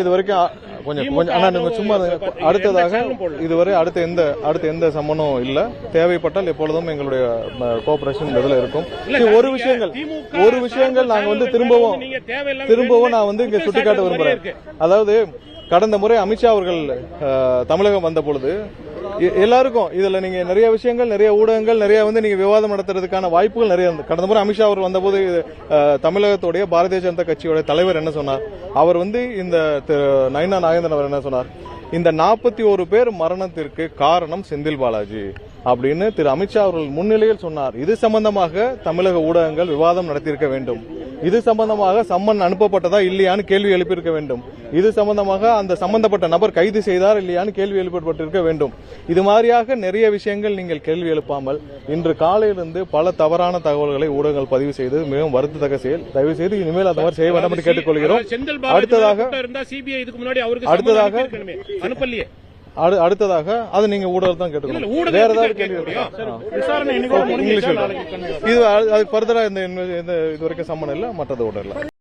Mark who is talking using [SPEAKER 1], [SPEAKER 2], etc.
[SPEAKER 1] இதுவரைக்கும் கொஞ்சம் சும்மா அடுத்ததாக இதுவரை அடுத்த எந்த சம்மனும் இல்ல. தேவைப்பட்டால் எப்பொழுதும் எங்களுடைய கோஆபரேஷன் இதுல இருக்கும். ஒரு விஷயங்கள் நாங்க வந்து திரும்பவும் நான் வந்து இங்க சுட்டிக்காட்ட விரும்புறேன். அதாவது கடந்த முறை அமித்ஷா அவர்கள் தமிழகம் வந்த பொழுது எல்லாருக்கும் இதுல நீங்க நிறைய விஷயங்கள், நிறைய ஊடகங்கள், நிறைய வந்து நீங்க விவாதம் நடத்துறதுக்கான வாய்ப்புகள் நிறைய இருந்தது. கடந்த முறை அமித்ஷா அவர் வந்தபோது தமிழகத்துடைய பாரதிய ஜனதா கட்சியோட தலைவர் என்ன சொன்னார்? அவர் வந்து இந்த நயினா நாகேந்திரன் அவர் என்ன சொன்னார்? இந்த 41 பேர் மரணத்திற்கு காரணம் செந்தில் பாலாஜி அப்படின்னு திரு அமித்ஷா அவர்கள் முன்னிலையில் சொன்னார். இது சம்பந்தமாக தமிழக ஊடகங்கள் விவாதம் நடத்தியிருக்க வேண்டும். இது சம்பந்தமாக சம்மன் அனுப்பப்பட்டதா இல்லையான்னு கேள்வி எழுப்பியிருக்க வேண்டும். இது சம்பந்தமாக அந்த சம்பந்தப்பட்ட நபர் கைது செய்தார் இல்லையான்னு கேள்வி எழுப்பப்பட்டிருக்க வேண்டும். இது மாதிரியாக நிறைய விஷயங்கள் நீங்கள் கேள்வி எழுப்பாமல் இன்று காலையிலிருந்து பல தவறான தகவல்களை ஊடகங்கள் பதிவு செய்து மிகவும் வருத்தத்தக்க செயல். தயவு செய்து இனிமேல் அந்த மாதிரி செய்ய வேண்டாம் என்று கேட்டுக்கொள்கிறோம். அடுத்ததாக அது நீங்க ஊடகம் தான் கேட்டுக்கணும். வேற ஏதாவது கேள்வி இங்கிலீஷ் இது ஃபர்தரா இது வரைக்கும் சம்மன் இல்ல, மற்றது ஊடகம் இல்ல.